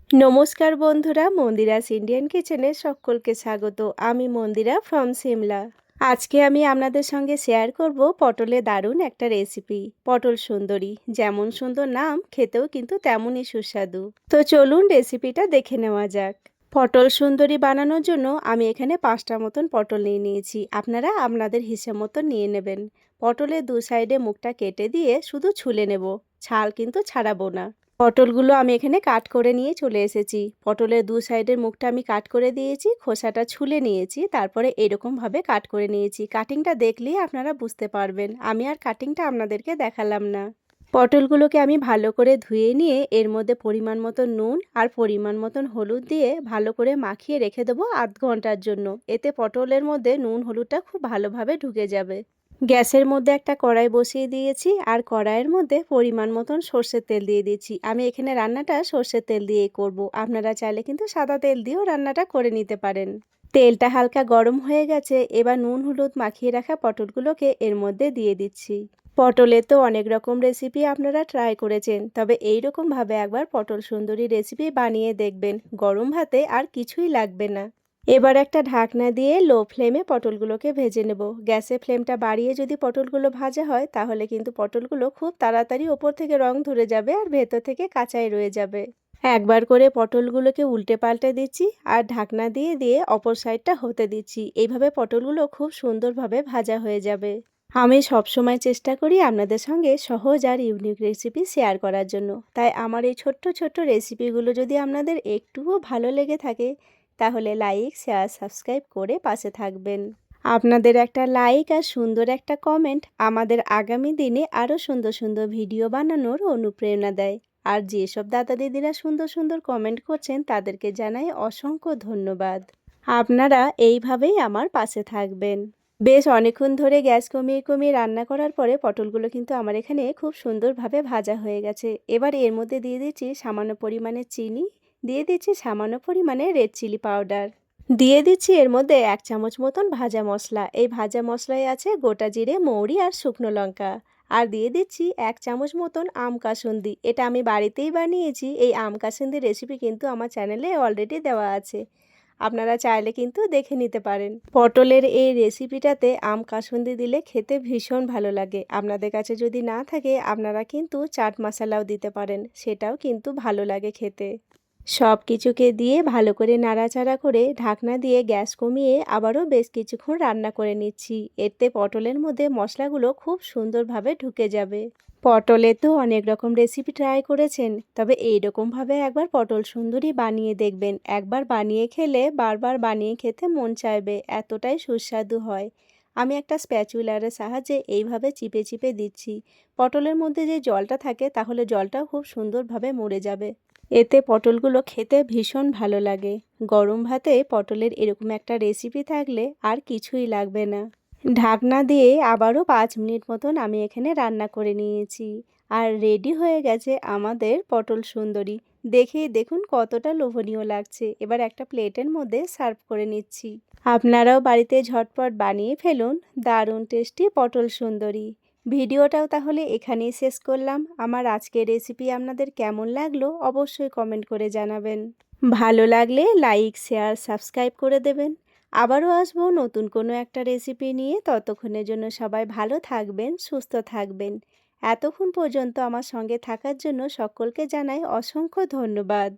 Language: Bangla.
নমস্কার বন্ধুরা, মন্দিরাস ইন্ডিয়ান কিচেনে সকলকে স্বাগত। আমি মন্দিরা ফ্রম সিমলা। আজকে আমি আপনাদের সঙ্গে শেয়ার করব পটলের দারুণ একটা রেসিপি, পটল সুন্দরী। যেমন সুন্দর নাম, খেতেও কিন্তু তেমনই সুস্বাদু। তো চলুন রেসিপিটা দেখে নেওয়া যাক। পটল সুন্দরী বানানোর জন্য আমি এখানে 5টা মতন পটল নিয়ে নিয়েছি। আপনারা আপনাদের হিসেব মতন নিয়ে নেবেন। পটলের দু সাইডে মুখটা কেটে দিয়ে শুধু ছুলে নেব, ছাল কিন্তু ছাড়াবো না। পটলগুলো আমি এখানে কাট করে নিয়ে চলে এসেছি। পটলের দু সাইডের মুখটা আমি কাট করে দিয়েছি, খোসাটা ছুলে নিয়েছি, তারপরে এরকমভাবে কাট করে নিয়েছি। কাটিংটা দেখলেই আপনারা বুঝতে পারবেন, আমি আর কাটিংটা আপনাদেরকে দেখালাম না। পটলগুলোকে আমি ভালো করে ধুয়ে নিয়ে এর মধ্যে পরিমাণ মতো নুন আর পরিমাণ মতন হলুদ দিয়ে ভালো করে মাখিয়ে রেখে দেবো আধ ঘন্টার জন্য। এতে পটলের মধ্যে নুন হলুদটা খুব ভালোভাবে ঢুকে যাবে। গ্যাসের মধ্যে একটা কড়াই বসিয়ে দিয়েছি আর কড়াইয়ের মধ্যে পরিমাণ মতন সর্ষের তেল দিয়ে দিয়েছি। আমি এখানে রান্নাটা সর্ষের তেল দিয়েই করব। আপনারা চাইলে কিন্তু সাদা তেল দিয়েও রান্নাটা করে নিতে পারেন। তেলটা হালকা গরম হয়ে গেছে, এবার নুন হলুদ মাখিয়ে রাখা পটলগুলোকে এর মধ্যে দিয়ে দিচ্ছি। পটলের তো অনেক রকম রেসিপি আপনারা ট্রাই করেছেন, তবে এই রকমভাবে একবার পটল সুন্দরী রেসিপি বানিয়ে দেখবেন। গরম ভাতে আর কিছুই লাগবে না। এবার একটা ঢাকনা দিয়ে লো ফ্লেমে পটলগুলোকে ভেজে নেব। গ্যাসের ফ্লেমটা বাড়িয়ে যদি পটলগুলো ভাজা হয় তাহলে কিন্তু পটলগুলো খুব তাড়াতাড়ি ওপর থেকে রং ধরে যাবে আর ভেতর থেকে কাঁচাই রয়ে যাবে। একবার করে পটলগুলোকে উল্টে পাল্টে দিচ্ছি আর ঢাকনা দিয়ে দিয়ে অপর সাইডটা হতে দিচ্ছি। এইভাবে পটলগুলো খুব সুন্দরভাবে ভাজা হয়ে যাবে। আমি সবসময় চেষ্টা করি আপনাদের সঙ্গে সহজ আর ইউনিক রেসিপি শেয়ার করার জন্য। তাই আমার এই ছোট্ট ছোট্ট রেসিপিগুলো যদি আপনাদের একটুও ভালো লেগে থাকে তাহলে লাইক শেয়ার সাবস্ক্রাইব করে পাশে থাকবেন। আপনাদের একটা লাইক আর সুন্দর একটা কমেন্ট আমাদের আগামী দিনে আরও সুন্দর সুন্দর ভিডিও বানানোর অনুপ্রেরণা দেয়। আর যেসব দাদা দিদিরা সুন্দর সুন্দর কমেন্ট করছেন তাদেরকে জানাই অসংখ্য ধন্যবাদ। আপনারা এইভাবেই আমার পাশে থাকবেন। বেশ অনেকক্ষণ ধরে গ্যাস কমিয়ে কমিয়ে রান্না করার পরে পটলগুলো কিন্তু আমার এখানে খুব সুন্দরভাবে ভাজা হয়ে গেছে। এবার এর মধ্যে দিয়ে দিচ্ছি সামান্য পরিমাণে চিনি, দিয়ে দিচ্ছি সামান্য পরিমাণে রেড চিলি পাউডার, দিয়ে দিচ্ছি এর মধ্যে 1 চামচ মতন ভাজা মশলা। এই ভাজা মশলায় আছে গোটা জিরে, মৌরি আর শুকনো লঙ্কা। আর দিয়ে দিচ্ছি 1 চামচ মতন আম কাসুন্দি। এটা আমি বাড়িতেই বানিয়েছি। এই আম কাসুন্দি রেসিপি কিন্তু আমার চ্যানেলে অলরেডি দেওয়া আছে, আপনারা চাইলে কিন্তু দেখে নিতে পারেন। পটলের এই রেসিপিটাতে আম কাসুন্দি দিলে খেতে ভীষণ ভালো লাগে। আপনাদের কাছে যদি না থাকে আপনারা কিন্তু চাট মশলাও দিতে পারেন, সেটাও কিন্তু ভালো লাগে খেতে। সব কিছুকে দিয়ে ভালো করে নাড়াচাড়া করে ঢাকনা দিয়ে গ্যাস কমিয়ে আবারও বেশ কিছুক্ষণ রান্না করে নিচ্ছি। এতে পটলের মধ্যে মশলাগুলো খুব সুন্দরভাবে ঢুকে যাবে। পটলে তো অনেক রকম রেসিপি ট্রাই করেছেন, তবে এই রকমভাবে একবার পটল সুন্দরী বানিয়ে দেখবেন। একবার বানিয়ে খেলে বারবার বানিয়ে খেতে মন চাইবে, এতটাই সুস্বাদু হয়। আমি একটা স্প্যাচুলারের সাহায্যে এইভাবে চিপে চিপে দিচ্ছি। পটলের মধ্যে যে জলটা থাকে তাহলে জলটাও খুব সুন্দরভাবে মরে যাবে। এতে পটলগুলো খেতে ভীষণ ভালো লাগে। গরম ভাতে পটলের এরকম একটা রেসিপি থাকলে আর কিছুই লাগবে না। ঢাকনা দিয়ে আবারও 5 মিনিট মতন আমি এখানে রান্না করে নিয়েছি। আর রেডি হয়ে গেছে আমাদের পটল সুন্দরী। দেখেই দেখুন কতটা লোভনীয় লাগছে। এবার একটা প্লেটের মধ্যে সার্ভ করে নিচ্ছি। আপনারাও বাড়িতে ঝটপট বানিয়ে ফেলুন দারুণ টেস্টি পটল সুন্দরী। ভিডিওটাও তাহলে এখানেই শেষ করলাম। আমার আজকের রেসিপি আপনাদের কেমন লাগলো অবশ্যই কমেন্ট করে জানাবেন। ভালো লাগলে লাইক শেয়ার সাবস্ক্রাইব করে দেবেন। আবারও আসবো নতুন কোনো একটা রেসিপি নিয়ে। ততক্ষণের জন্য সবাই ভালো থাকবেন, সুস্থ থাকবেন। এতক্ষণ পর্যন্ত আমার সঙ্গে থাকার জন্য সকলকে জানাই অসংখ্য ধন্যবাদ।